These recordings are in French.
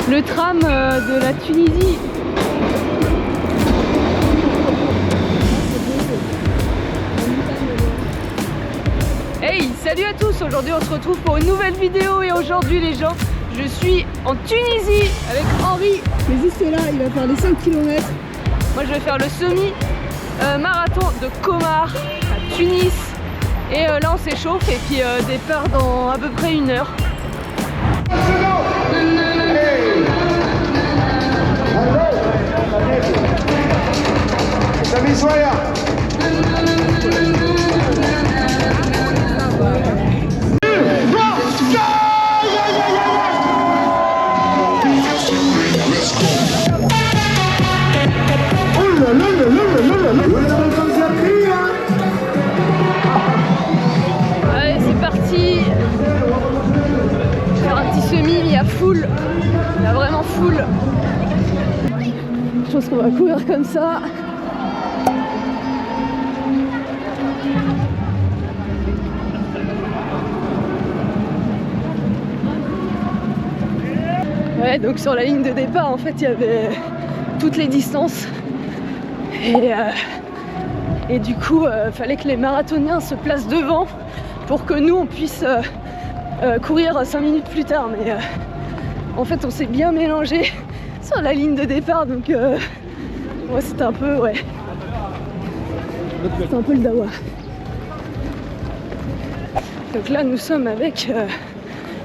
le tram de la Tunisie. Hey, salut à tous, aujourd'hui on se retrouve pour une nouvelle vidéo et aujourd'hui les gens, je suis en Tunisie avec Henri. Mais juste là, il va faire les 5 km. Moi je vais faire le semi-marathon de Comar à Tunis. Et là on s'échauffe et puis départ dans à peu près 1 heure. Allez, c'est parti. Faire un petit semi, il y a full. Il y a vraiment full. Je pense qu'on va courir comme ça. Ouais, donc sur la ligne de départ, en fait, il y avait toutes les distances. Et du coup, fallait que les marathoniens se placent devant pour que nous, on puisse courir 5 minutes plus tard. Mais en fait, on s'est bien mélangé sur la ligne de départ, donc ouais, c'était un peu, ouais, c'était un peu le dawa. Donc là, nous sommes avec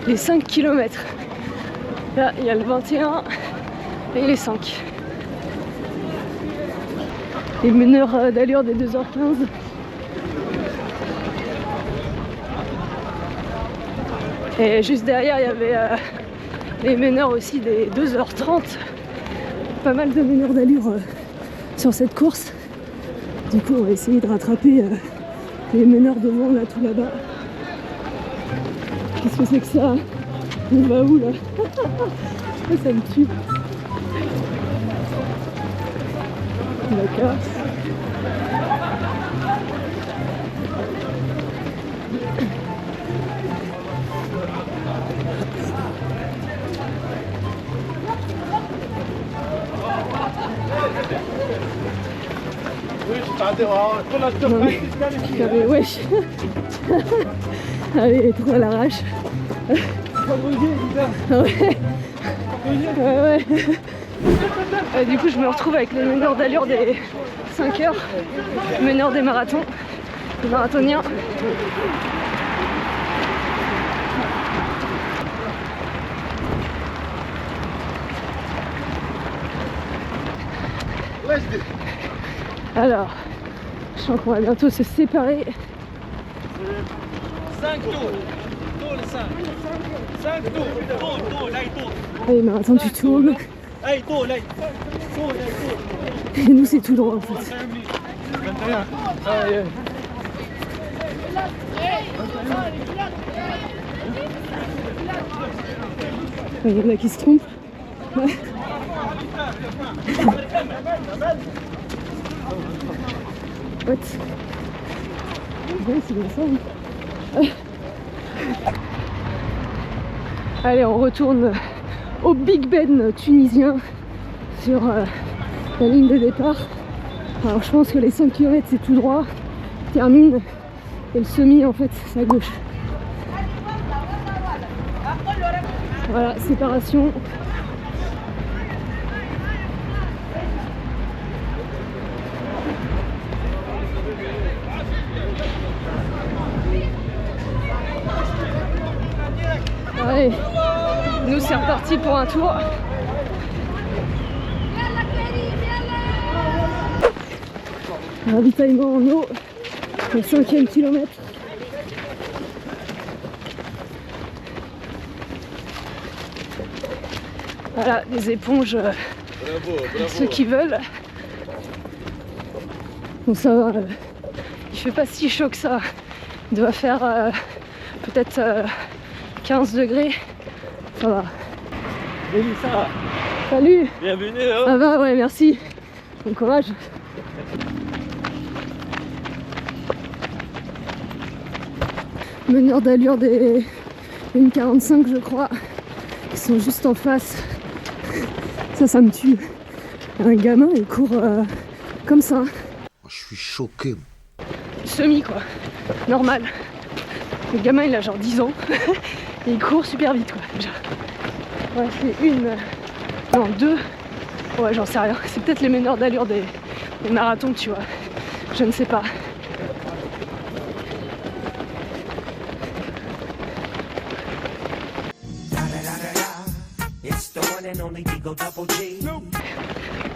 les 5 km. Là, il y a le 21 et les 5. Les meneurs d'allure des 2h15. Et juste derrière, il y avait les meneurs aussi des 2h30. Pas mal de meneurs d'allure sur cette course. Du coup, on va essayer de rattraper les meneurs devant, là, tout là-bas. Qu'est-ce que c'est que ça? On va où, là? Ça me tue. D'accord. Wesh. Allez, trop à l'arrache. Ouais. Du coup, je me retrouve avec les meneurs d'allure des 5 heures, meneurs des marathons, les marathoniens. Alors, je sens qu'on va bientôt se séparer. 5 tours, le 5. 5 tours, là il tourne. Allez, marathon, tu tournes. Là il tourne, Et nous, c'est tout droit en fait. 21. Il y en a qui se trompent. Ouais. What? Ouais, c'est bien ça. Hein. Allez, on retourne au Big Ben tunisien sur la ligne de départ. Alors je pense que les 5 km c'est tout droit, termine, et le semi en fait c'est à gauche. Voilà, séparation. Allez, nous c'est reparti pour un tour. Ravitaillement en eau, le 5e kilomètre. Voilà, des éponges, ceux qui veulent. Bon, ça va, il fait pas si chaud que ça. Il doit faire peut-être 15 degrés. Ça va. Salut, ça va. Salut. Bienvenue. Hein. Ça va, ouais, merci. Bon courage. Meneur d'allure des 1,45 je crois, qui sont juste en face Ça me tue. Un gamin, il court comme ça. Je suis choqué. Semi quoi, normal. Le gamin il a genre 10 ans et il court super vite quoi. Déjà. Ouais, c'est non 2, ouais j'en sais rien. C'est peut-être les meneurs d'allure des marathons tu vois. Je ne sais pas.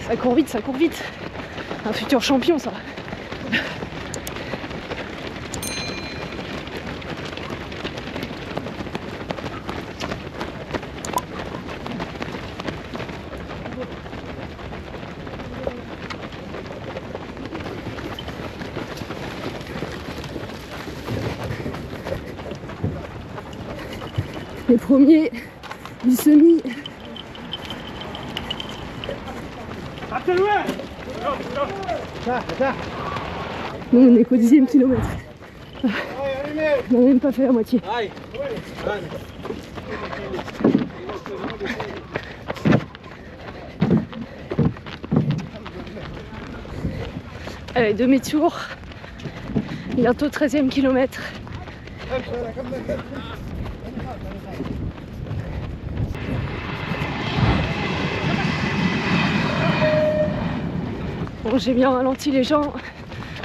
Ça court vite, ça court vite. Un futur champion ça. Les premiers du semi. Nous on est qu'au 10e kilomètre. On n'a même pas fait la moitié. Allez, demi-tour. Bientôt 13e kilomètre. Bon, j'ai bien ralenti les gens.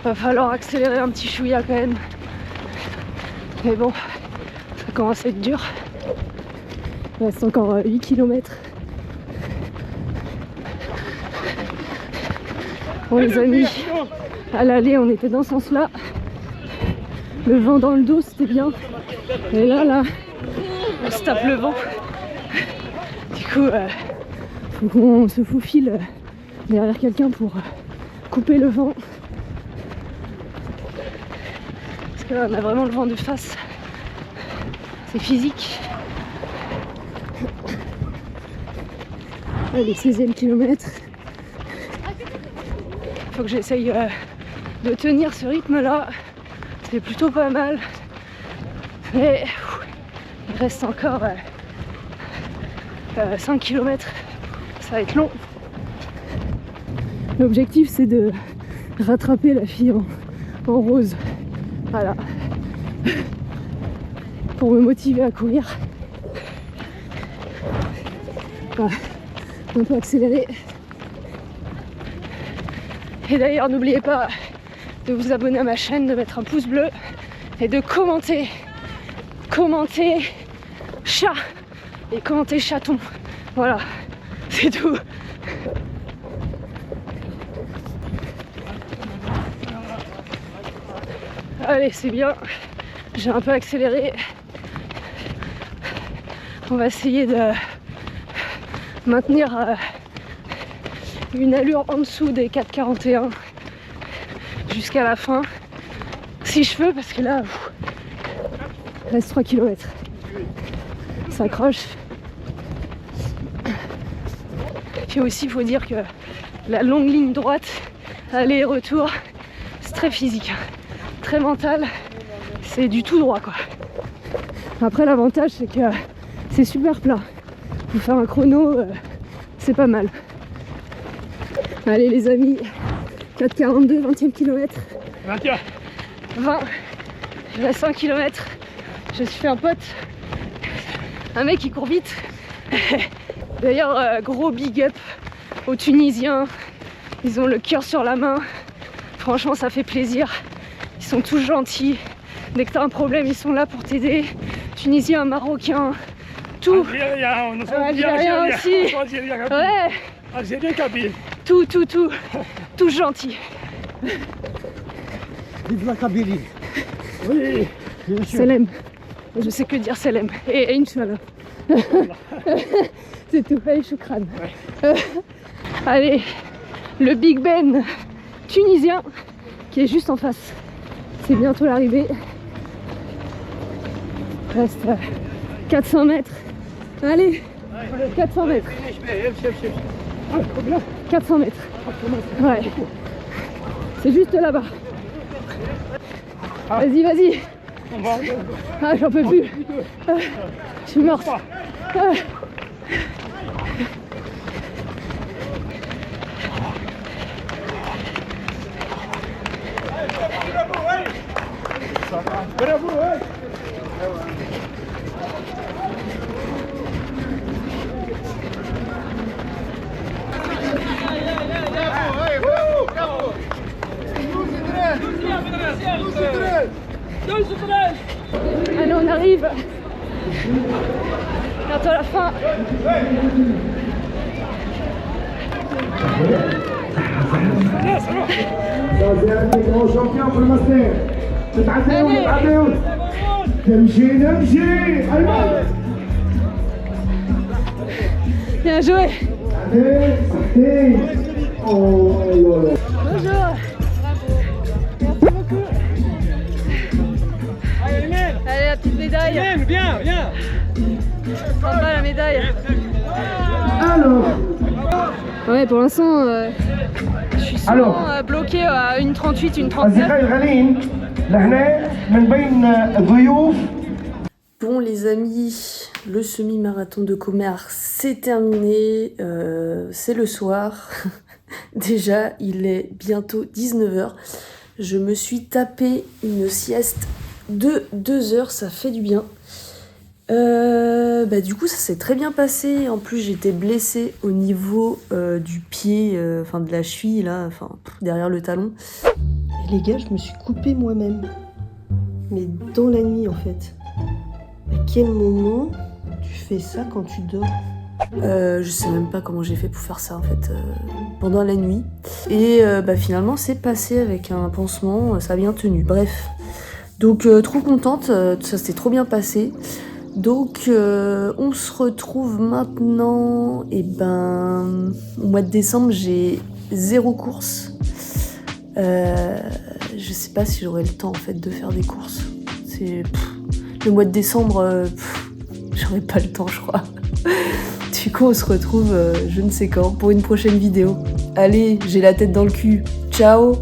Va falloir accélérer un petit chouïa quand même. Mais bon, ça commence à être dur. Il reste encore 8 km. Bon les amis, à l'aller on était dans ce sens-là. Le vent dans le dos c'était bien. Et là, on se tape le vent. Du coup, faut qu'on se faufile derrière quelqu'un pour couper le vent. Parce que là on a vraiment le vent de face. C'est physique. Allez, 16e kilomètre. Faut que j'essaye de tenir ce rythme là. C'est plutôt pas mal. Mais il reste encore 5 km. Ça va être long. L'objectif c'est de rattraper la fille en rose. Voilà. Pour me motiver à courir. Voilà. Un peu accéléré. Et d'ailleurs n'oubliez pas de vous abonner à ma chaîne, de mettre un pouce bleu et de commenter chat et commenter chaton. Voilà, c'est tout. Allez, c'est bien. J'ai un peu accéléré. On va essayer de maintenir une allure en dessous des 4,41 jusqu'à la fin. Si je peux, parce que là, il reste 3 km. Ça accroche. Puis aussi, il faut dire que la longue ligne droite, aller et retour, c'est très physique, très mental. C'est du tout droit, quoi. Après, l'avantage, c'est que c'est super plat. Pour faire un chrono, c'est pas mal. Allez, les amis, 4,42, 20e kilomètre. 20. Il reste 1 km. Je suis fait un pote. Un mec qui court vite. D'ailleurs, gros big up aux Tunisiens. Ils ont le cœur sur la main. Franchement, ça fait plaisir. Ils sont tous gentils. Dès que t'as un problème, ils sont là pour t'aider. Tunisiens, Marocains, tout. Algériens aussi. Ouais. Algérien, Kabyle. Tout. Tous gentils. Vive la Kabylie. Oui. Selem. Je sais que dire Selem. Et Inch'Allah. C'est tout. Allez, choukran. Allez, le Big Ben tunisien qui est juste en face. C'est bientôt l'arrivée. Reste 400 mètres. Allez, 400 mètres. 400 mètres. Ouais. C'est juste là-bas. Vas-y. Ah, j'en peux plus. Je suis morte. Allez, on arrive. Bientôt à la fin. c'est grand champion pour le master. تتعداو نمشي أيمن Bien joué. صحتين Bonjour. Merci beaucoup. Allez, la petite médaille. Viens, viens. Sympa la médaille. alors Ouais, pour l'instant, je suis souvent bloqué à 1,38, 1,39. أصدقائي الغاليين لهنا من بين ضيوف. Bon les amis, le semi-marathon de Commerce c'est terminé, c'est le soir, déjà il est bientôt 19h, je me suis tapé une sieste de 2 heures, ça fait du bien. Du coup ça s'est très bien passé, en plus j'étais blessée au niveau du pied, enfin de la cheville là, enfin derrière le talon. Et les gars, je me suis coupée moi-même, mais dans la nuit en fait. À quel moment tu fais ça quand tu dors? Je sais même pas comment j'ai fait pour faire ça en fait, pendant la nuit. Et finalement c'est passé avec un pansement, ça a bien tenu, bref. Donc trop contente, ça s'est trop bien passé. Donc on se retrouve maintenant, et au mois de décembre j'ai 0 course. Je sais pas si j'aurai le temps en fait de faire des courses. Le mois de décembre, j'aurai pas le temps je crois. Du coup on se retrouve je ne sais quand pour une prochaine vidéo. Allez, j'ai la tête dans le cul. Ciao!